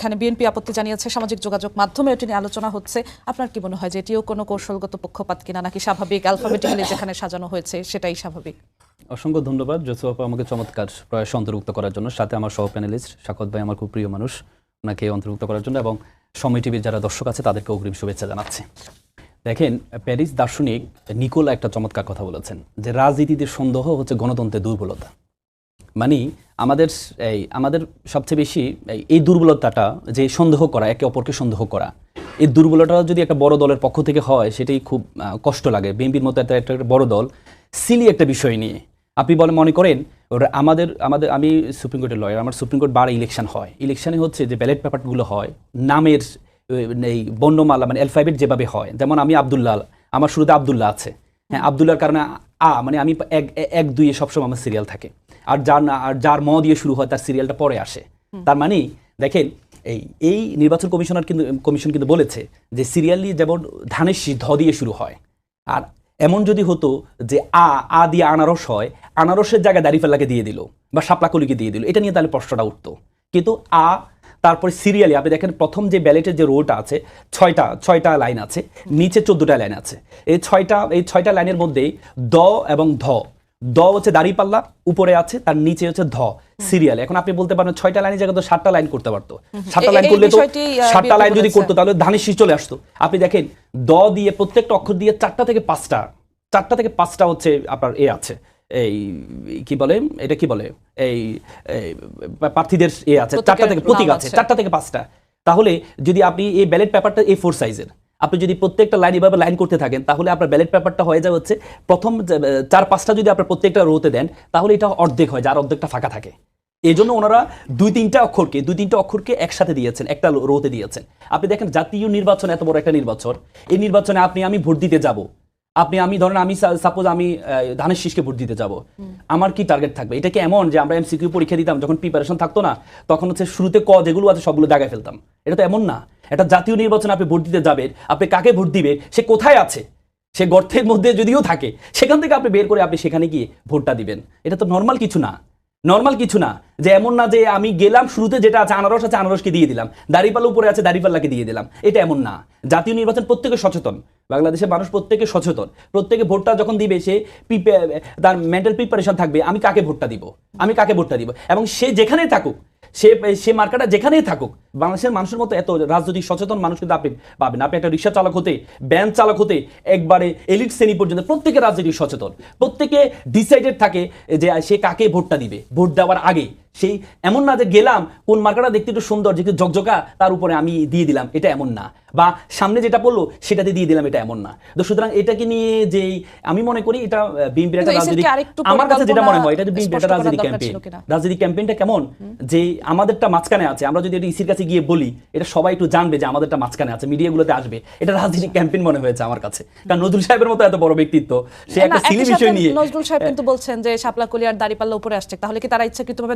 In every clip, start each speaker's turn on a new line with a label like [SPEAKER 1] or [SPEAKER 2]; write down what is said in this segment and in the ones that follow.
[SPEAKER 1] এখানে বিএনপি আপত্তি জানিয়েছে, সামাজিক যোগাযোগ মাধ্যমে এটি নিয়ে আলোচনা হচ্ছে। আপনার কি মনে হয় যে এটিও কোনো কৌশলগত পক্ষপাত কিনা, নাকি স্বাভাবিক অ্যালফাবেটিক্যালি যেখানে সাজানো হয়েছে সেটাই স্বাভাবিক?
[SPEAKER 2] অসংখ্য ধন্যবাদ জসু আপা আমাকে চমৎকার প্রয়াস অন্তর্ভুক্ত করার জন্য, সাথে আমার সহ প্যানেলিস্ট শাকত ভাই আমার খুব প্রিয় মানুষ, ওনাকে অন্তর্ভুক্ত করার জন্য, এবং সময় টিভির যারা দর্শক আছে তাদেরকে অগ্রিম শুভেচ্ছা জানাচ্ছি। দেখেন, প্যারিস দার্শনিক নিকোলা একটা চমৎকার কথা বলেছেন যে রাজনীতিতে সন্দেহ হচ্ছে গণতন্ত্রের দুর্বলতা। মানে আমাদের সবচেয়ে বেশি এই দুর্বলতাটা, যে সন্দেহ করা, একে অপরকে সন্দেহ করা, এই দুর্বলতা যদি একটা বড় দলের পক্ষ থেকে হয় সেটাই খুব কষ্ট লাগে। বিএনপির মতো একটা বড় দল সিলি একটা বিষয় নিয়ে আপনি মনে করেন আমি সুপ্রিম কোর্টের লয়ার, আমার সুপ্রিম কোর্ট বার ইলেকশন হয়, ইলেকশনে হচ্ছে যে ব্যালট পেপারগুলো হয় নামের এই বর্ণমালা, মানে অ্যালফাবেট যেভাবে হয়, যেমন আমি আব্দুল্লাহ, আমার শুরুতে আব্দুল্লাহ আছে, হ্যাঁ, আব্দুল্লাহর কারণে মানে আমি 1-2 সবসময় আমার সিরিয়াল থাকে, আর যার ম দিয়ে শুরু হয় তার সিরিয়ালটা পরে আসে। তার মানে দেখেন, এই নির্বাচন কমিশন কিন্তু বলেছে যে সিরিয়ালি যেমন ধানের শীষ ধ দিয়ে শুরু হয়, আর এমন যদি হতো যে আ দিয়ে আনারস হয়, আনারসের জায়গায় দাড়িপাল্লাকে দিয়ে দিল বা শাপলাকলিকে দিয়ে দিল, এটা নিয়ে তাহলে প্রশ্নটা উঠতো। কিন্তু তারপরে সিরিয়ালি আপনি দেখেন প্রথম যে ব্যালেটের যে রোটা আছে, 6টা লাইন আছে, নিচে 14টা লাইন আছে। এই 6টা লাইনের মধ্যেই দ এবং ধ, দ হচ্ছে দাড়িপাল্লা উপরে আছে, তার নিচে হচ্ছে ধ সিরিয়াল। এখন আপনি বলতে পারেন 6টা লাইনের জায়গায় তো 7টা লাইন করতে পারতো, 7টা লাইন করলে তো 7টা লাইন যদি করতো তাহলে ধানের শীষ চলে আসতো। আপনি দেখেন দ দিয়ে প্রত্যেকটা অক্ষর দিয়ে 4টা থেকে 5টা হচ্ছে আপনার আছে, এই কি বলে, এটা কি বলে, এই প্রার্থীদের আছে 4টা থেকে প্রতীক আছে 4টা থেকে 5টা। তাহলে যদি আপনি এই ব্যালট পেপারটা A4 সাইজের, আপনি যদি প্রত্যেকটা লাইন এভাবে লাইন করতে থাকেন, তাহলে আপনার ব্যালট পেপারটা হয়ে যায় হচ্ছে প্রথম 4-5টা যদি আপনার প্রত্যেকটা রোতে দেন, তাহলে এটা অর্ধেক হয়, যার অর্ধেকটা ফাঁকা থাকে। এই জন্য ওনারা 2-3টা অক্ষরকে একসাথে দিয়েছেন, একটা রোতে দিয়েছেন। আপনি দেখেন জাতীয় নির্বাচন, এত বড় একটা নির্বাচন, এই নির্বাচনে আমি ভোট দিতে যাব, আমি ধরেন সাপোজ আমি ধানের শীষকে ভোট দিতে যাব, আমার কি টার্গেট থাকবে? এটা কি এমন যে আমরা MCQ পরীক্ষা দিতাম যখন প্রিপারেশন থাকতো না, তখন হচ্ছে শুরুতে যেগুলো আছে সবগুলো দাগায় ফেলতাম? এটা তো এমন না। এটা জাতীয় নির্বাচনে আপনি ভোট দিতে যাবেন, আপনি কাকে ভোট দিবেন, সে কোথায় আছে, সে গর্তের মধ্যে যদিও থাকে, সেখান থেকে আপনি বের করে আপনি সেখানে গিয়ে ভোটটা দিবেন। এটা তো নর্মাল কিছু না, যে এমন না যে আমি গেলাম শুরুতে যেটা আছে আনারস আছে, আনারসকে দিয়ে দিলাম, দাড়িপাল্লা উপরে আছে, দাড়িপাল্লাকে দিয়ে দিলাম, এটা এমন না। জাতীয় নির্বাচন প্রত্যেকে সচেতন, বাংলাদেশের মানুষ প্রত্যেকে সচেতন, প্রত্যেকে ভোটটা যখন দিবে সে তার মেন্টাল প্রিপারেশন থাকবে, আমি কাকে ভোটটা দিব, এবং সে যেখানেই থাকুক, সে মার্কাটা যেখানেই থাকুক, বাংলাদেশের মানুষের মতো এত রাজনৈতিক সচেতন মানুষ কিন্তু আপনি পাবেন। আপনি একটা রিক্সা চালক হতে, ব্যান চালক হতে, একবারে এলিট শ্রেণী পর্যন্ত প্রত্যেকে রাজনৈতিক সচেতন, প্রত্যেকে ডিসাইডেড থাকে যে সে কাকে ভোটটা দিবে। ভোট দেওয়ার আগে সেই এমন না যে গেলাম কোন মার্কাটা দেখতে একটু সুন্দর, যে ঝকঝকা, তার উপরে আমি দিয়ে দিলাম, এটা এমন না, বা সামনে যেটা পড়লো সেটাতে দিয়ে দিলাম, এটা এমন না। তো সুতরাং এটাকে নিয়ে যে আমি মনে করি এটা বিএনপির একটা রাজনীতি, আমার কাছে যেটা মনে হয় এটা বিএনপির একটা রাজনীতি ক্যাম্পেইনটা কেমন, যে আমাদেরটা মাঝখানে আছে, আমরা যদি এটা ইসির কাছে গিয়ে বলি, এটা সবাই একটু জানবে যে আমাদেরটা মাঝখানে আছে, মিডিয়াগুলোতে আসবে, এটা রাজনীতি ক্যাম্পেইন মনে হয়েছে আমার কাছে। কারণ নজরুল সাহেবের মতো এত বড় ব্যক্তিত্ব, সে একটা সিলি বিষয় নিয়ে,
[SPEAKER 1] নজরুল সাহেব কিন্তু বলছেন যে শাপলাকলি আর দাড়িপাল্লা উপরে আসছে, তাহলে কি তারা ইচ্ছাকৃতভাবে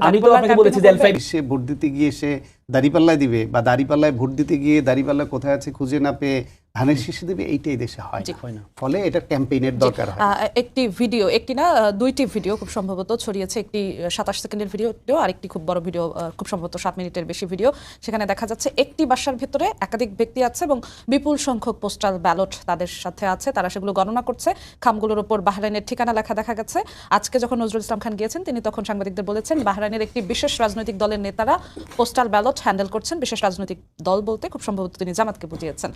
[SPEAKER 3] সে ভোট দিতে গিয়ে সে দাড়িপাল্লায় দিবে, বা দাড়িপাল্লায় ভোট দিতে গিয়ে দাড়িপাল্লা কোথায় আছে খুঁজে না পেয়ে ধানের শীষে দিবে, এইটাই দেশে হয় না। ফলে এটা ক্যাম্পেইনের দরকার হয়।
[SPEAKER 1] একটি ভিডিও, একটি না 2টি ভিডিও খুব সম্ভবত ছড়িয়েছে, একটি 27 সেকেন্ডের ভিডিও, আর একটি খুব বড় ভিডিও, খুব সম্ভবত 7 মিনিটের বেশি ভিডিও। সেখানে দেখা যাচ্ছে একটি বাসার ভেতরে একাধিক ব্যক্তি আছে এবং বিপুল সংখ্যক পোস্টাল ব্যালট তাদের সাথে আছে, তারা সেগুলো গণনা করছে। খামগুলোর উপর বাহরাইনের ঠিকানা লেখা দেখা গেছে। আজকে যখন নজরুল ইসলাম খান গিয়েছেন, তিনি তখন সাংবাদিকদের বলেছেন বাহরাইনের একটি বিশেষ রাজনৈতিক দলের নেতারা পোস্টাল ব্যালট হ্যান্ডেল করছেন। বিশেষ রাজনৈতিক দল বলতে খুব সম্ভবত তিনি জামাতকে বুঝিয়েছেন,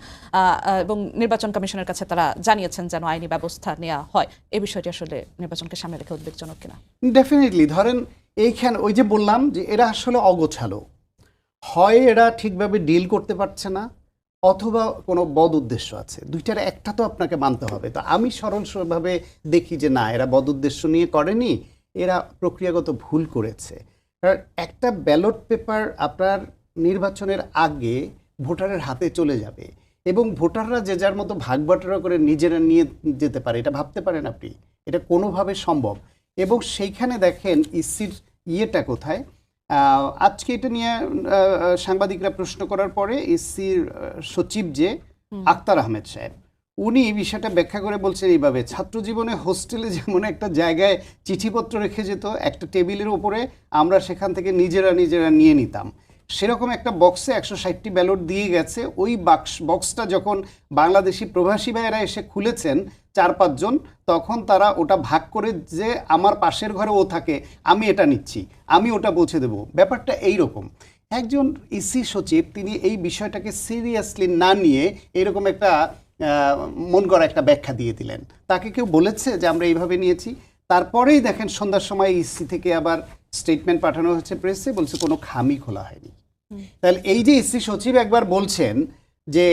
[SPEAKER 1] এবং নির্বাচন কমিশনের কাছে তারা জানিয়েছেন যেন আইনি ব্যবস্থা নেওয়া হয়। এই বিষয়টি আসলে নির্বাচনকে সামনে রেখে উদ্বেগজনক কিনা?
[SPEAKER 3] ডেফিনেটলি। ধরেন এইখানে ওই যে বললাম যে এরা আসলে অগোছালো, হয় এরা ঠিকভাবে ডিল করতে পারছে না, অথবা কোনো বদ উদ্দেশ্য আছে। দুইটার একটা তো আপনাকে মানতে হবে। তো আমি সরলভাবে দেখি যে না, এরা বদ উদ্দেশ্য নিয়ে করেনি, এরা প্রক্রিয়াগত ভুল করেছে। কারণ একটা ব্যালট পেপার আপনার নির্বাচনের আগে ভোটারের হাতে চলে যাবে, এবং ভোটাররা যে যার মতো ভাগ বাটোয়ারা করে নিজেরা নিয়ে যেতে পারে, এটা ভাবতে পারেন আপনি? এটা কোনোভাবে সম্ভব। এবং সেইখানে দেখেন ইসির ইয়েটা কোথায়। আজকে এটা নিয়ে সাংবাদিকরা প্রশ্ন করার পরে ইসির সচিব যে আক্তার আহমেদ সাহেব, উনি এই বিষয়টা ব্যাখ্যা করে বলছেন এইভাবে, ছাত্র জীবনে হোস্টেলে যেমন একটা জায়গায় চিঠিপত্র রেখে যেত একটা টেবিলের উপরে, আমরা সেখান থেকে নিজেরা নিয়ে নিতাম, সেরকম একটা বক্সে 160টি ব্যালট দিয়ে গেছে। ওই বক্সটা যখন বাংলাদেশি প্রবাসী ভাইয়েরা এসে খুলেছেন 4-5 জন, তখন তারা ওটা ভাগ করে যে আমার পাশের ঘরে ও থাকে, আমি এটা নিচ্ছি, আমি ওটা পৌঁছে দেবো। ব্যাপারটা এইরকম। একজন ইসি সচিব তিনি এই বিষয়টাকে সিরিয়াসলি না নিয়ে এরকম একটা মন গড়া একটা ব্যাখ্যা দিয়ে দিলেন। তাকে কেউ বলেছে যে আমরা এইভাবে নিয়েছি? তারপরেই দেখেন সন্ধ্যার সময় ইসি থেকে আবার স্টেটমেন্ট পাঠানো হচ্ছে প্রেসে, বলছে কোনো খামি খোলা হয়নি। তাহলে এই যে ইসি সচিব একবার বলছেন যে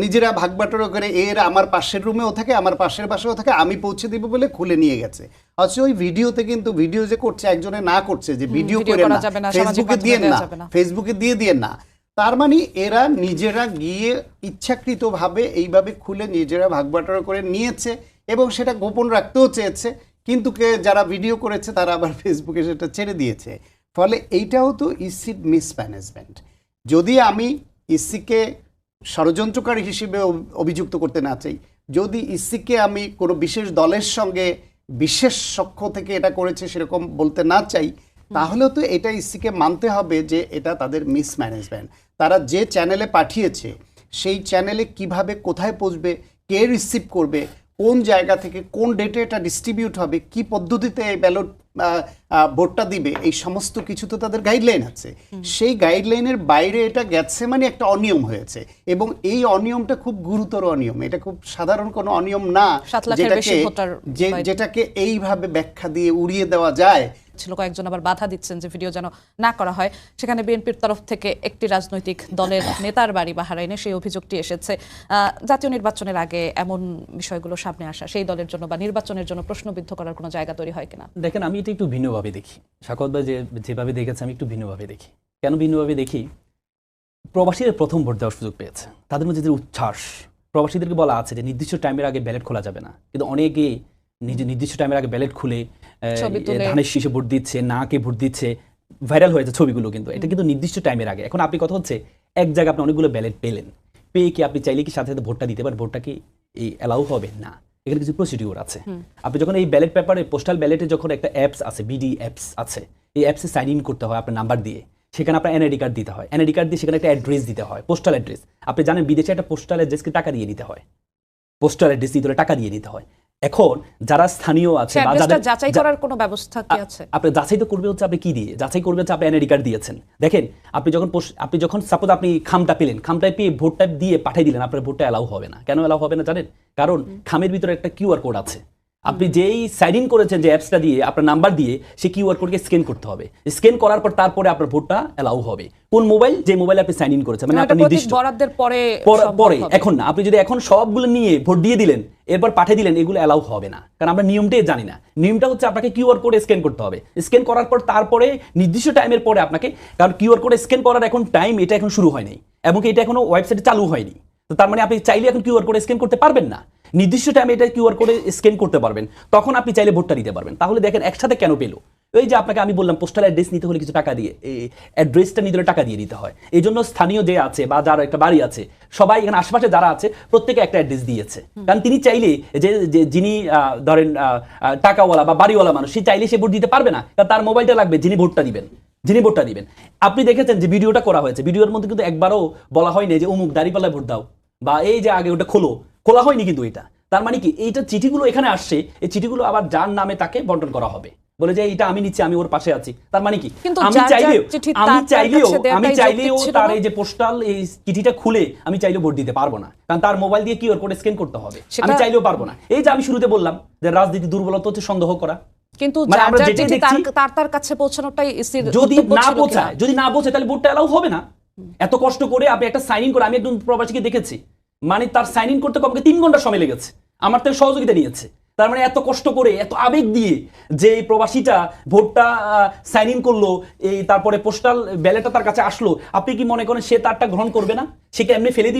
[SPEAKER 3] নিজেরা ভাগ বাটোয়ারা করে, এর আমার পাশের রুমেও থাকে, আমার পাশের বাসাও থাকে, আমি পৌঁছে দিব বলে খুলে নিয়ে গেছে। অথচ ওই ভিডিওতে কিন্তু ভিডিও যে করছে একজনে না করছে যে ভিডিও করে না, ফেসবুকে দিয়ে না, ফেসবুকে দিয়ে না। তার মানে এরা নিজেরা গিয়ে ইচ্ছাকৃতভাবে এইভাবে খুলে নিজেরা ভাগ বাটোয়ারা করে নিয়েছে এবং সেটা গোপন রাখতেও চেয়েছে, কিন্তু যারা ভিডিও করেছে তারা আবার ফেসবুকে সেটা ছেড়ে দিয়েছে। ফলে এইটাও তো ইসির মিসম্যানেজমেন্ট। যদি আমি ইসিকে ষড়যন্ত্রকারী হিসেবে অভিযুক্ত করতে না চাই, যদি ইসিকে আমি কোনো বিশেষ দলের সঙ্গে বিশেষ সখ্য থেকে এটা করেছে সেরকম বলতে না চাই, তাহলেও তো এটা ইসিকে মানতে হবে যে এটা তাদের মিসম্যানেজমেন্ট। তারা যে চ্যানেলে পাঠিয়েছে সেই চ্যানেলে কিভাবে কোথায় পৌঁছবে, কে রিসিভ করবে, কোন জায়গা থেকে কোন ডেটে এটা ডিস্ট্রিবিউট হবে, কি পদ্ধতিতে এই ব্যালট ভোটটা দিবে, এই সমস্ত কিছু তো তাদের গাইডলাইন আছে। সেই গাইডলাইনের বাইরে এটা গেছে মানে একটা অনিয়ম হয়েছে, এবং এই অনিয়মটা খুব গুরুতর অনিয়ম। এটা খুব সাধারণ কোনো অনিয়ম না যেটাকে এইভাবে ব্যাখ্যা দিয়ে উড়িয়ে দেওয়া যায়।
[SPEAKER 1] ছিল কয়েকজন আবার বাধা দিচ্ছেন যে ভিডিও যেন না করা হয়। সেখানে বিএনপির তরফ থেকে একটি রাজনৈতিক দলের নেতার বাড়ি বাহরাইনে সেই অভিযোগটি এসেছে। জাতীয় নির্বাচনের আগে এমন বিষয়গুলো সামনে আসা সেই দলের জন্য বা নির্বাচনের জন্য প্রশ্নবিদ্ধ করার কোনো জায়গা তৈরি হয় কিনা?
[SPEAKER 2] দেখেন, আমি এটা একটু ভিন্নভাবে দেখি। শাকত ভাই যেভাবে দেখেছে আমি একটু ভিন্নভাবে দেখি। কেন ভিন্নভাবে দেখি? প্রবাসীরা প্রথম ভোট দেওয়ার সুযোগ পেয়েছে, তাদের মধ্যে যে উচ্ছ্বাস, প্রবাসীদেরকে বলা আছে যে নির্দিষ্ট টাইমের আগে ব্যালট খোলা যাবে না, কিন্তু অনেকে নির্দিষ্ট টাইমের আগে ব্যালট খুলে ধানের শীষে ভোট দিচ্ছে, না কে ভোট দিচ্ছে, ভাইরাল হয়েছে ছবিগুলো। কিন্তু এটা কিন্তু নির্দিষ্ট টাইমের আগে। এখন আপনি কথা হচ্ছে এক জায়গায় আপনি অনেকগুলো ব্যালট পেলেন, পেয়ে কি আপনি চাইলে কি সাথে সাথে ভোটটা দিতে পারেন? ভোটটা কি এই অ্যালাউ হবে না? এখানে কিছু প্রসিডিউর আছে। আপনি যখন এই ব্যালট পেপারে, পোস্টাল ব্যালটে যখন একটা অ্যাপস আছে, বিডি অ্যাপস আছে, এই অ্যাপসে সাইন ইন করতে হয় আপনার নাম্বার দিয়ে, সেখানে আপনার এনআইডি কার্ড দিতে হয়, এনআইডি কার্ড দিয়ে সেখানে একটা অ্যাড্রেস দিতে হয়, পোস্টাল অ্যাড্রেস। আপনি জানেন বিদেশে একটা পোস্টাল অ্যাড্রেসকে টাকা দিয়ে দিতে হয়, পোস্টাল অ্যাড্রেস দিতে হলে টাকা দিয়ে দিতে হয়। এখন যারা স্থানীয় আছে বা যাদের
[SPEAKER 1] যাচাই করার কোনো ব্যবস্থা কি আছে?
[SPEAKER 2] আপনি যাচাই তো করবে হচ্ছে আপনি কি দিয়ে যাচাই করবে হচ্ছে আপনি এনআইডি কার্ড দিয়েছেন। দেখেন, আপনি যখন সাপোজ আপনি খামটা পেলেন, খামটা পেয়ে ভোটটা দিয়ে পাঠিয়ে দিলেন, আপনার ভোটটা অ্যালাউ হবে না। কেন অ্যালাউ হবে না জানেন? কারণ খামের ভিতরে একটা কিউআর কোড আছে। আপনি যেই সাইন ইন করেছেন যে অ্যাপসটা দিয়ে, আপনার নাম্বার দিয়ে, সেই কিউআর কোডকে স্ক্যান করতে হবে। স্ক্যান করার পর তারপরে আপনার ভোটটা অ্যালাউ হবে। কোন মোবাইল? যে মোবাইলে আপনি সাইন ইন করেছেন, মানে আপনার নির্দিষ্ট
[SPEAKER 1] বরাদ্দের পরে।
[SPEAKER 2] এখন না, আপনি যদি এখন সবগুলো নিয়ে ভোট দিয়ে দিলেন, এরপর পাঠিয়ে দিলেন, এগুলো অ্যালাউ হবে না। কারণ আমরা নিয়মটাই জানি না। নিয়মটা হচ্ছে আপনাকে কিউআর কোড স্ক্যান করতে হবে। স্ক্যান করার পর তারপরে নির্দিষ্ট টাইমের পরে আপনাকে, কারণ কিউআর কোড স্ক্যান করার এখন টাইম, এটা এখন শুরু হয়নি এবং এটা এখনো ওয়েবসাইটে চালু হয়নি। তো তার মানে আপনি চাইলে এখন কিউআর কোড স্ক্যান করতে পারবেন না। নির্দিষ্ট টাইমে এটা কিউআর কোডে স্ক্যান করতে পারবেন, তখন আপনি চাইলে ভোটটা দিতে পারবেন। তাহলে দেখেন একসাথে কেন পেলো? ওই যে আপনাকে আমি বললাম পোস্টাল অ্যাড্রেস নিতে হলে কিছু টাকা দিয়ে, এই অ্যাড্রেসটা নিতে হলে টাকা দিয়ে দিতে হয়। এই জন্য স্থানীয় যে আছে বা যার একটা বাড়ি আছে, সবাই এখানে আশেপাশে যারা আছে প্রত্যেকে একটা অ্যাড্রেস দিয়েছে। কারণ তিনি চাইলে যে যিনি ধরেন টাকাওয়ালা বা বাড়িওয়ালা মানুষ, সে চাইলে সে ভোট দিতে পারবে না, কারণ তার মোবাইলটা লাগবে যিনি ভোটটা দিবেন। আপনি দেখেছেন যে ভিডিওটা করা হয়েছে, ভিডিওর মধ্যে কিন্তু একবারও বলা হয়নি যে অমুক দাঁড়িপাল্লায় ভোট দাও বা এই যে আগে ওটা খোলা হয়নি কিন্তু এটা। তার মানে কি, এইটা চিঠিগুলো এখানে আসছে, এই চিঠিগুলো আবার যার নামে তাকে বন্টন করা হবে, বলে যে এটা আমি নিচ্ছি, আমি ওর পাশে আছি। তার মানে কি, আমি চাইলেও তার এই যে পোস্টাল এই চিঠিটা খুলে আমি চাইলেও ভোট দিতে পারবো না, কারণ তার মোবাইল দিয়ে কিউআর কোড স্ক্যান করতে হবে। আমি চাইলেও পারবো না। এই যে আমি শুরুতে বললাম যে রাজনীতি দুর্বলতা হচ্ছে সন্দেহ করা।
[SPEAKER 1] কিন্তু তার কাছে পৌঁছানোটাই
[SPEAKER 2] যদি না পৌঁছায় তাহলে ভোটটা অ্যালাউ হবে না। এত কষ্ট করে আপনি একটা সাইন ইন করে, আমি একজন প্রবাসীকে দেখেছি, মানে তার সাইন ইন করতে কমকে 3 ঘন্টা সময় লেগেছে, আমার থেকে সহযোগিতা নিয়েছে। তার মানে এত কষ্ট করে, এত আবেগ দিয়ে যে প্রবাসীটা ভোটটা সাইন ইন করলো, এই তারপরে পোস্টাল ব্যালটটা তার কাছে আসলো, আপনি কি মনে করেন সে তারটা গ্রহণ করবে না? সে কি এমনি ফেলে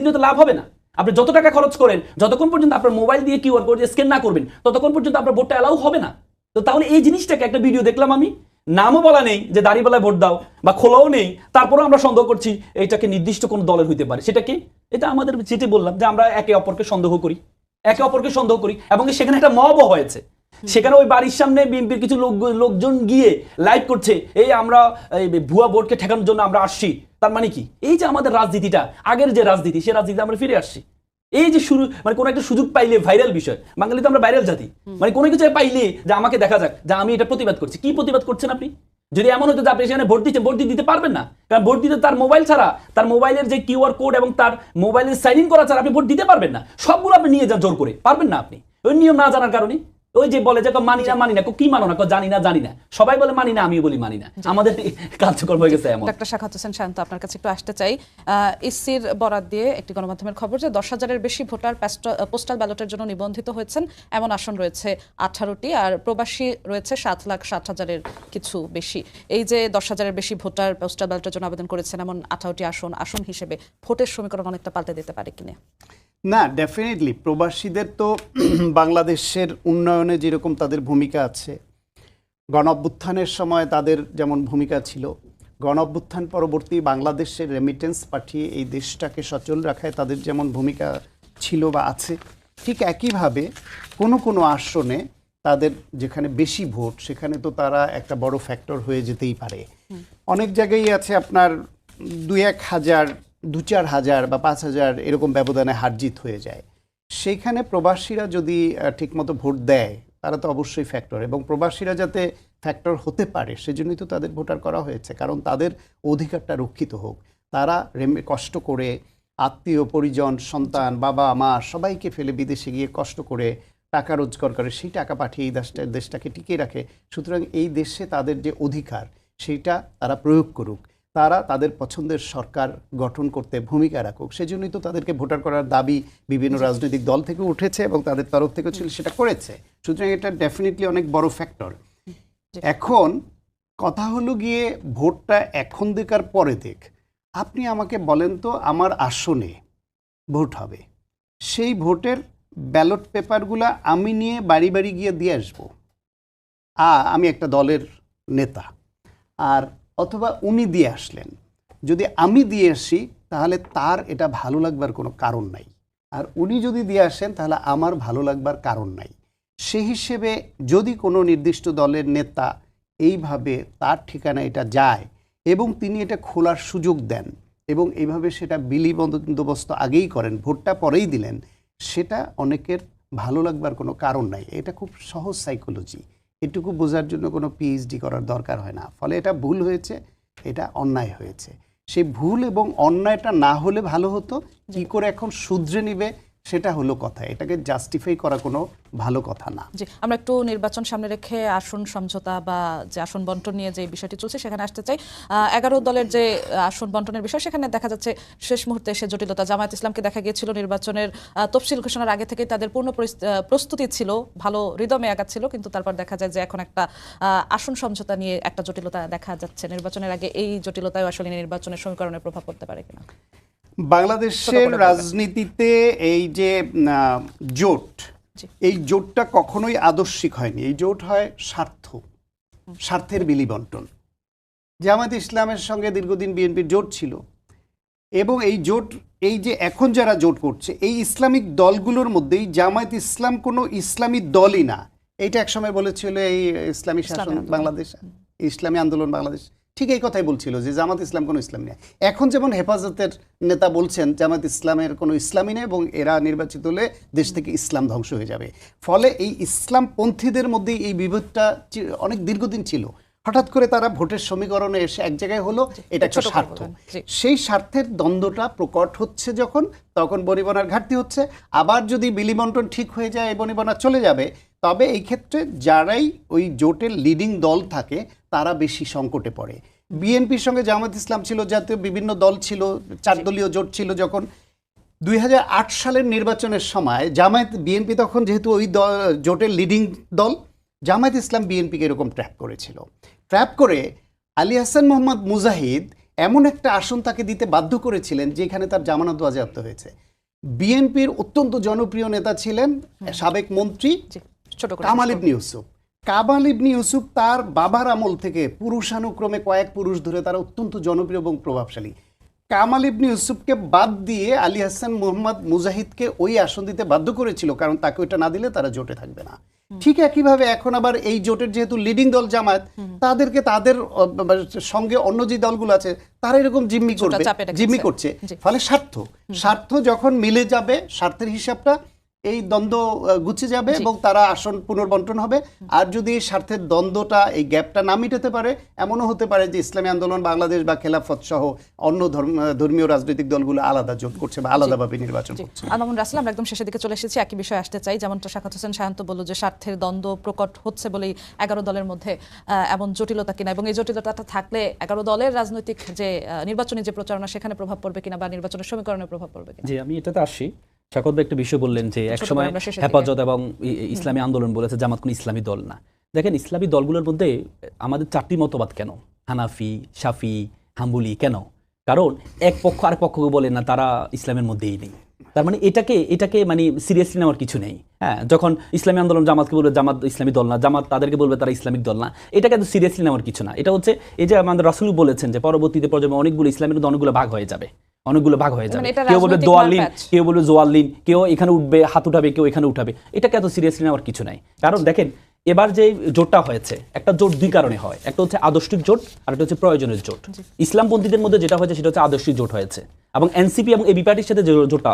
[SPEAKER 2] দিলে তো লাভ হবে না। আপনি যত টাকা খরচ করেন, যতক্ষণ পর্যন্ত আপনার মোবাইল দিয়ে কিউআর কোড স্ক্যান না করবেন, ততক্ষণ পর্যন্ত আপনার ভোটটা অ্যালাউ হবে না। তো তাহলে এই জিনিসটাকে, একটা ভিডিও দেখলাম আমি, নামও বলা নেই যে দাঁড়িপাল্লায় ভোট দাও বা খোলাও নেই, তারপরেও আমরা সন্দেহ করছি এইটাকে নির্দিষ্ট কোন দলের হইতে পারে। সেটা কি? এটা আমাদের যেটি বললাম যে আমরা একে অপরকে সন্দেহ করি এবং সেখানে একটা মবও হয়েছে।
[SPEAKER 4] সেখানে ওই বাড়ির সামনে বিএনপির কিছু লোকজন গিয়ে লাইভ করছে, এই আমরা ভুয়া ভোটকে ঠেকানোর জন্য আমরা আসছি। তার মানে কি, এই যে আমাদের রাজনীতিটা, আগের যে রাজনীতি, সে রাজনীতি আমরা ফিরে আসছি। এই যে শুরু, মানে কোনো একটা সুযোগ পাইলে ভাইরাল বিষয়, বাঙালি তো আমরা ভাইরাল জাতি, মানে কোনো কিছু পাইলে যে আমাকে দেখা যাক যে আমি এটা প্রতিবাদ করছি। কি প্রতিবাদ করছেন আপনি? যদি এমন হতো যে আপনি সেখানে ভোট দিচ্ছেন, ভোট দিতে পারবেন না, কারণ ভোট দিতে তার মোবাইল ছাড়া, তার মোবাইলের যে কিউআর কোড এবং তার মোবাইলের সাইন ইন করা ছাড়া আপনি ভোট দিতে পারবেন না। সবগুলো আপনি নিয়ে যান জোর করে, পারবেন না আপনি, ওই নিয়ম না জানার কারণে। ওই যে বলে যে মানি না, কি মানো না, জানি না, সবাই বলে মানি না, আমি বলি মানি না। আমাদের কার্যক্রম হয়ে গেছে এমন।
[SPEAKER 1] ডক্টর সাখাওয়াত হোসেন শান্ত, আপনার কাছে একটু আসতে চাই। ইসির বরাত দিয়ে একটি গণমাধ্যমের খবর যে 10,000-এর বেশি ভোটার পোস্টাল ব্যালটের জন্য নিবন্ধিত হয়েছেন, এমন আসন রয়েছে 18টি, আর প্রবাসী রয়েছে 7,60,000-এর কিছু বেশি। এই যে 10,000-এর বেশি ভোটার পোস্টাল ব্যালটের জন্য আবেদন করেছেন, এমন 18টি আসন হিসেবে ভোটের সমীকরণ অনেকটা পাল্টে দিতে পারে কিনা?
[SPEAKER 3] না, ডেফিনেটলি প্রবাসীদের তো বাংলাদেশের উন্নয়নে যেরকম তাদের ভূমিকা আছে, গণ অভ্যুত্থানের সময় তাদের যেমন ভূমিকা ছিল, গণ অভ্যুত্থান পরবর্তী বাংলাদেশের রেমিটেন্স পাঠিয়ে এই দেশটাকে সচল রাখায় তাদের যেমন ভূমিকা ছিল বা আছে, ঠিক একইভাবে কোনো আসনে তাদের যেখানে বেশি ভোট, সেখানে তো তারা একটা বড় ফ্যাক্টর হয়ে যেতেই পারে। অনেক জায়গায় আছে আপনার 2-1 হাজার, 2-4 হাজার বা 5 হাজার এরকম ব্যবধানে হারজিত হয়ে যায়। সেইখানে প্রবাসীরা যদি ঠিকমতো ভোট দেয়, তারা তো অবশ্যই ফ্যাক্টর, এবং প্রবাসীরা যাতে ফ্যাক্টর হতে পারে সেজন্যই তো তাদের ভোটার করা হয়েছে, কারণ তাদের অধিকারটা রক্ষিত হোক। তারা কষ্ট করে আত্মীয় পরিজন, সন্তান, বাবা মা সবাইকে ফেলে বিদেশে গিয়ে কষ্ট করে টাকা রোজগার করে, সেই টাকা পাঠিয়ে এই দেশটাকে টিকিয়ে রাখে। সুতরাং এই দেশে তাদের যে অধিকার, সেইটা তারা প্রয়োগ করুক, তারা তাদের পছন্দের সরকার গঠন করতে ভূমিকা রাখুক। সেজন্যই তো তাদেরকে ভোটার করার দাবি বিভিন্ন রাজনৈতিক দল থেকে উঠেছে এবং তাদের তরফ থেকে ছিল, সেটা করেছে। সুতরাং এটা ডেফিনেটলি অনেক বড় ফ্যাক্টর। এখন কথা হলো গিয়ে ভোটটা এখন দেখার পরে দেখ। আপনি আমাকে বলেন তো, আমার আসনে ভোট হবে, সেই ভোটের ব্যালট পেপারগুলো আমি নিয়ে বাড়ি বাড়ি গিয়ে দিয়ে আসবো, আমি একটা দলের নেতা, আর অথবা উনি দিয়ে আসলেন, যদি আমি দিয়ে আসি তাহলে তার এটা ভালো লাগবার কোনো কারণ নাই, আর উনি যদি দিয়ে আসেন তাহলে আমার ভালো লাগবার কারণ নাই। সেই হিসেবে যদি কোনো নির্দিষ্ট দলের নেতা এইভাবে তার ঠিকানা এটা যায় এবং তিনি এটা খোলার সুযোগ দেন এবং এইভাবে সেটা বিলি বন্দোবস্ত আগেই করেন, ভোটটা পরেই দিলেন, সেটা অনেকের ভালো লাগবার কোনো কারণ নাই। এটা খুব সহজ সাইকোলজি, এটুকু বোঝার জন্য কোনো পিএইচডি করার দরকার হয় না। ফলে এটা ভুল হয়েছে, এটা অন্যায় হয়েছে। সেই ভুল এবং অন্যায়টা না হলে ভালো হতো, কি করে এখন শুধরে নিবে সেটা হলো কথা। এটাকে জাস্টিফাই করা কোনো ভালো কথা না।
[SPEAKER 1] জি, আমরা একটু নির্বাচন সামনে রেখে আসন সমঝোতা বা যে আসন বন্টন নিয়ে যে বিষয়টি চলছে সেখানে আসতে চাই। 11 দলের যে আসন বন্টনের বিষয়, সেখানে দেখা যাচ্ছে শেষ মুহূর্তে এসে জটিলতা। জামায়াত ইসলামকে দেখা গিয়েছিল নির্বাচনের তফসিল ঘোষণার আগে থেকে তাদের পূর্ণ প্রস্তুতি ছিল, ভালো রিদমে আগাচ্ছিল, কিন্তু তারপর দেখা যায় যে এখন একটা আসন সমঝোতা নিয়ে একটা জটিলতা দেখা যাচ্ছে নির্বাচনের আগে। এই জটিলতায় আসলে নির্বাচনের সমীকরণের প্রভাব পড়তে পারে কিনা?
[SPEAKER 3] বাংলাদেশের রাজনীতিতে এই যে জোট, এই জোটটা কখনোই আদর্শিক হয়নি। এই জোট হয় স্বার্থের বিলি বন্টন। জামায়াত ইসলামের সঙ্গে দীর্ঘদিন বিএনপির জোট ছিল, এবং এই জোট, এই যে এখন যারা জোট করছে, এই ইসলামিক দলগুলোর মধ্যেই জামায়াত ইসলাম কোনো ইসলামী দলই না। এইটা একসময় বলেছিল এই ইসলামী শাসন বাংলাদেশ, ইসলামী আন্দোলন বাংলাদেশ, ঠিক এই কথাই বলছিল যে জামাত ইসলাম কোনো ইসলামী নেই। এখন যেমন হেফাজতের নেতা বলছেন জামাত ইসলামের কোনো ইসলামী নেই এবং এরা নির্বাচিত হলে দেশ থেকে ইসলাম ধ্বংস হয়ে যাবে। ফলে এই ইসলামপন্থীদের মধ্যেই এই বিভেদটা অনেক দীর্ঘদিন ছিল। হঠাৎ করে তারা ভোটের সমীকরণে এসে এক জায়গায় হলো, এটা একটা স্বার্থ। সেই স্বার্থের দ্বন্দ্বটা প্রকট হচ্ছে যখন, তখন বনিবনার ঘাটতি হচ্ছে। আবার যদি বিলি বন্টন ঠিক হয়ে যায়, এই বনিবনা চলে যাবে, তবে এই ক্ষেত্রে যারাই ওই জোটের লিডিং দল থাকে তারা বেশি সংকটে পড়ে। বিএনপির সঙ্গে জামায়াত ইসলাম ছিল, জাতীয় বিভিন্ন দল ছিল, 4 দলীয় জোট ছিল। যখন 2008 সালের নির্বাচনের সময় বিএনপি তখন যেহেতু ওই জোটের লিডিং দল, জামায়াত ইসলাম বিএনপিকে এরকম ট্র্যাপ করেছিল। ট্র্যাপ করে আলী হাসান মোহাম্মদ মুজাহিদ এমন একটা আসন তাকে দিতে বাধ্য করেছিলেন যেখানে তার জামানত বাজেয়াপ্ত হয়েছে। বিএনপির অত্যন্ত জনপ্রিয় নেতা ছিলেন সাবেক মন্ত্রী কামাল ইবনে ইউসুফ। কামাল ইবনে ইউসুফ তার বাবার আমল থেকে পুরুষানুক্রমে কয়েক পুরুষ ধরে তারা অত্যন্ত জনপ্রিয় এবং প্রভাবশালী। কামাল ইবনে ইউসুফকে বাদ দিয়ে আলী হাসান মোহাম্মদ মুজাহিদকে ওই আসন দিতে বাধ্য করেছিল, কারণ তাকে ওইটা না দিলে তারা জোটে থাকবে না। ঠিক একইভাবে এখন আবার এই জোটের যেহেতু লিডিং দল জামায়াত, তাদেরকে তাদের সঙ্গে অন্য যে দলগুলো আছে তারা এরকম জিম্মি
[SPEAKER 1] কিছুটা
[SPEAKER 3] করবে,
[SPEAKER 1] চাপে রেখেছে।
[SPEAKER 3] জিম্মি করছে।
[SPEAKER 1] জি।
[SPEAKER 3] ফলে স্বার্থ যখন মিলে যাবে, স্বার্থের হিসাবটা এই দ্বন্দ্ব গুছে যাবে এবং তারা আসন পুনর্বন্টন হবে। আর যদি এই স্বার্থের দ্বন্দ্বটা, এই গ্যাপটা না মিটাতে পারে, এমনও হতে পারে যে ইসলামী আন্দোলন বাংলাদেশ বা খেলাফত সহ অন্য ধর্মীয় রাজনৈতিক দলগুলো আলাদা জোট করছে বা আলাদাভাবে নির্বাচন
[SPEAKER 1] জি,
[SPEAKER 3] করছে।
[SPEAKER 1] আল-মামুন রাসেল, আমরা একদম শেষের দিকে চলে এসেছি, একই বিষয়ে আসতে চাই। যেমনটা শাখাত হোসেন শাহান্ত বলল যে স্বার্থের দ্বন্দ্ব প্রকট হচ্ছে বলেই 11 দলের মধ্যে এমন জটিলতা কিনা, এবং এই জটিলতাটা থাকলে 11 দলের রাজনৈতিক যে নির্বাচনী যে প্রচারণা সেখানে প্রভাব পড়বে কিনা, বা নির্বাচনের সমীকরণে প্রভাব পড়বে কিনা।
[SPEAKER 2] জি, আমি এটাতে আসি। শাকত ভাই একটা বিষয় বললেন যে
[SPEAKER 1] ছোট
[SPEAKER 2] একসময়
[SPEAKER 1] করে আমরা শেষের দিকে।
[SPEAKER 2] হেফাজত এবং ইসলামী আন্দোলন বলেছে জামাত কোনো ইসলামী দল না। দেখেন, ইসলামী দলগুলোর মধ্যে আমাদের 4টি মতবাদ কেন? হানাফি, শাফি, হাম্বলি। কেন? কারণ এক পক্ষ আর পক্ষকে বলে না তারা ইসলামের মধ্যেই নেই। তার মানে এটাকে মানে সিরিয়াসলি নেওয়ার কিছু নেই। হ্যাঁ, যখন ইসলামী আন্দোলন জামাতকে বলবে জামাত ইসলামী দল না, জামাত তাদেরকে বলবে তারা ইসলামিক দল না, এটাকে এত সিরিয়াসলি নেওয়ার কিছু না। এটা হচ্ছে এই যে আমাদের রাসূল বলেছেন যে পরবর্তীতে প্রজন্মে অনেকগুলো ইসলামের মধ্যে অনেকগুলো ভাগ হয়ে যাবে, অনেকগুলো ভাগ হয়ে যাবে।
[SPEAKER 1] মানে এটা
[SPEAKER 2] কেউ বলবে
[SPEAKER 1] রাজনৈতিক
[SPEAKER 2] দোয়াল্লিন,
[SPEAKER 1] মারপ্যাচ।
[SPEAKER 2] কেউ বলবে জোয়াল্লিন, কেউ এখানে উঠবে হাত উঠাবে, কেউ এখানে উঠাবে। এটাকে এত সিরিয়াসলি নেওয়ার কিছু নাই। কারণ দেখেন, এবার যে জোটটা হয়েছে, একটা জোট দুই কারণে হয়। একটা হচ্ছে আদর্শিক জোট, আর একটা হচ্ছে প্রয়োজনের জোট। ইসলামপন্থীদের মধ্যে যেটা হয়েছে সেটা হচ্ছে আদর্শিক জোট হয়েছে, এবং এনসিপি এবং এবি পার্টির সাথে যে জোটটা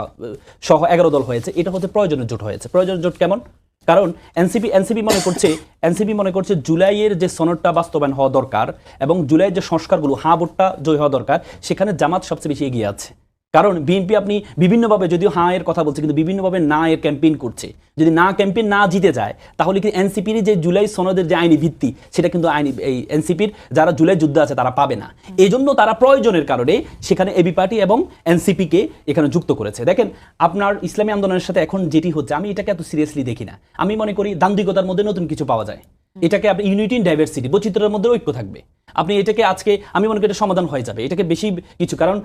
[SPEAKER 2] সহ 11 দল হয়েছে, এটা হচ্ছে প্রয়োজনের জোট হয়েছে। প্রয়োজনের জোট কেমন? কারণ এনসিপি মনে করছে জুলাইয়ের যে সনদটা বাস্তবায়ন হওয়া দরকার এবং জুলাইয়ের যে সংস্কারগুলো, ভোটটা জয় হওয়া দরকার, সেখানে জামাত সবচেয়ে বেশি এগিয়ে আছে। কারণ বিএনপি আপনি বিভিন্নভাবে, যদিও এর কথা বলছে, কিন্তু বিভিন্নভাবে না এর ক্যাম্পেইন করছে। যদি ক্যাম্পেইন না জিতে যায়, তাহলে কি এনসিপির যে জুলাই সনদের যে আইনি ভিত্তি, সেটা কিন্তু এই এনসিপির যারা জুলাই যুদ্ধে আছে তারা পাবে না। এই জন্য তারা প্রয়োজনের কারণে সেখানে এবি পার্টি এবং এনসিপিকে এখানে যুক্ত করেছে। দেখেন, আপনার ইসলামী আন্দোলনের সাথে এখন যেটি হচ্ছে, আমি এটাকে এত সিরিয়াসলি দেখি না। আমি মনে করি দান্দিকতার মধ্যে নতুন কিছু পাওয়া যায়। এটাকে আপনি ইউনিটি ইন ডাইভার্সিটি, বৈচিত্র্যের মধ্যে ঐক্য থাকবে। আপনি এটাকে আজকে আমি মনে করি এটা সমাধান হয়ে যাবে। এটাকে বেশি কিছু, কারণ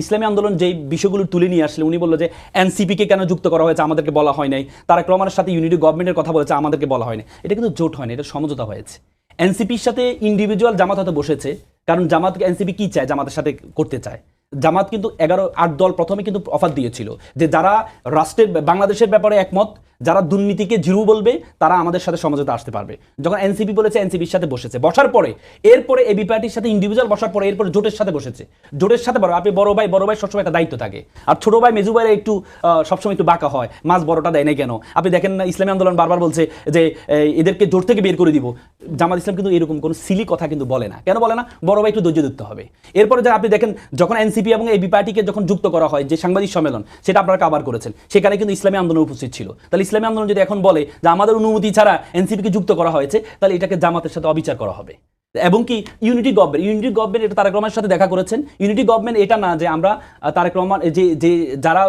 [SPEAKER 2] ইসলামী আন্দোলন যেই বিষয়গুলো তুলে নিয়ে আসলে, উনি বললো যে এনসিপিকে কেন যুক্ত করা হয়েছে, আমাদেরকে বলা হয় নাই। তারেক রহমানের সাথে ইউনিটি গভর্নমেন্টের কথা বলেছে, আমাদেরকে বলা হয় না। এটা কিন্তু জোট হয়নি, এটা সমঝোতা হয়েছে। এনসিপির সাথে ইন্ডিভিজুয়াল জামাত হয়তো বসেছে, কারণ জামাত এনসিপি কি চায়, জামাতের সাথে করতে চায়। জামাত কিন্তু 8 দল প্রথমে কিন্তু অফার দিয়েছিল যে যারা রাষ্ট্রের বাংলাদেশের ব্যাপারে একমত, যারা দুর্নীতিকে জিরো বলবে, তারা আমাদের সাথে সমঝোতা আসতে পারবে। যখন এনসিপি বলেছে, এনসিপির সাথে বসেছে। বসার পরে এরপরে এবি পার্টির সাথে ইন্ডিভিজুয়াল বসার পরে এরপরে জোটের সাথে বসেছে। জোটের সাথে আপনি বড় ভাই সবসময় একটা দায়িত্ব থাকে, আর ছোট ভাই মেজু ভাইয়ের একটু সবসময় একটু বাঁকা হয়, মাছ বড়টা দেয় না কেন? আপনি দেখেন না, ইসলামী আন্দোলন বারবার বলছে যে এদেরকে জোট থেকে বের করে দিব। জামাত ইসলাম কিন্তু এরকম কোনো সিলি কথা কিন্তু বলে না। কেন বলে না? বড় ভাই একটু ধৈর্য ধরতে হবে। এরপরে যা আপনি দেখেন, যখন এনসিপি এবং এবি পার্টিকে যখন যুক্ত করা হয়, যে সাংবাদিক সম্মেলন, সেটা আপনারা কাভার করেছেন, সেখানে কিন্তু ইসলামী আন্দোলন উপস্থিত ছিল। তাহলে ইসলামী আন্দোলন যদি এখন বলে যে আমাদের অনুমতি ছাড়া এনসিপিকে যুক্ত করা হয়েছে, তাহলে এটাকে জামাতের সাথে অবিচার করা হবে। এবং কি ইউনিটি গভর্নমেন্ট, এটা তারেক রহমানের সাথে দেখা করেছেন। ইউনিটি গভর্নমেন্ট এটা না যে আমরা তারেক রহমান যে যারা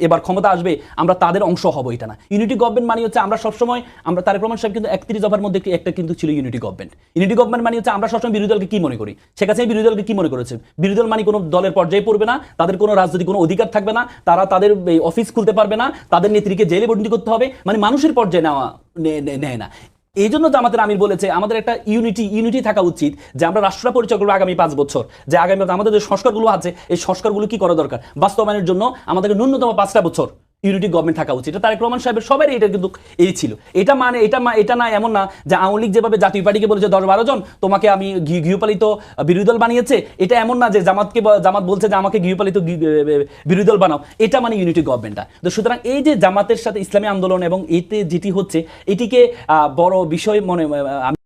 [SPEAKER 2] এবার ক্ষমতা আসবে আমরা তাদের অংশ হব, এটা না। ইউনিটি গভর্নমেন্ট মানে হচ্ছে আমরা সবসময়, আমরা তারেক রহমান সাহেব কিন্তু 31 দফার মধ্যে একটা কিন্তু ছিল ইউনিটি গভর্নমেন্ট। ইউনিটি গভর্নমেন্ট মানে হচ্ছে আমরা সবসময় বিরোধী দলকে কি মনে করি, শেখ হাসিনা বিরোধী দলকে কি মনে করেছে? বিরোধী দল মানে কোনো দলের পর্যায়ে পড়বে না, তাদের কোনো রাজনৈতিক কোনো অধিকার থাকবে না, তারা তাদের অফিস খুলতে পারবে না, তাদের নেত্রীকে জেলে বন্দী করতে হবে, মানে মানুষের পর্যায়ে নেয় না। এই জন্য জামাতের আমির বলেছে আমাদের একটা ইউনিটি থাকা উচিত, যে আমরা রাষ্ট্রটা পরিচয় করবো আগামী 5 বছর, যে আগামী আমাদের যে সংস্কারগুলো আছে, এই সংস্কারগুলো কি করা দরকার, বাস্তবায়নের জন্য আমাদেরকে ন্যূনতম 5টা বছর ইউনিটি গভর্নমেন্ট থাকা উচিত। তারেক রহমান সাহেবের সবারই এটা কিন্তু এই ছিল। এটা না এমন না যে আওয়ামী লীগ যেভাবে জাতীয় পার্টিকে বলেছে 10-12 জন তোমাকে আমি গৃহপালিত বিরোধী দল বানিয়েছে, এটা এমন না যে জামাত বলছে যে আমাকে গৃহপালিত বিরোধী দল বানাও, এটা মানে ইউনিটি গভর্নমেন্টটা। তো সুতরাং এই যে জামাতের সাথে ইসলামী আন্দোলন এবং এতে যেটি হচ্ছে, এটিকে বড় বিষয় মনে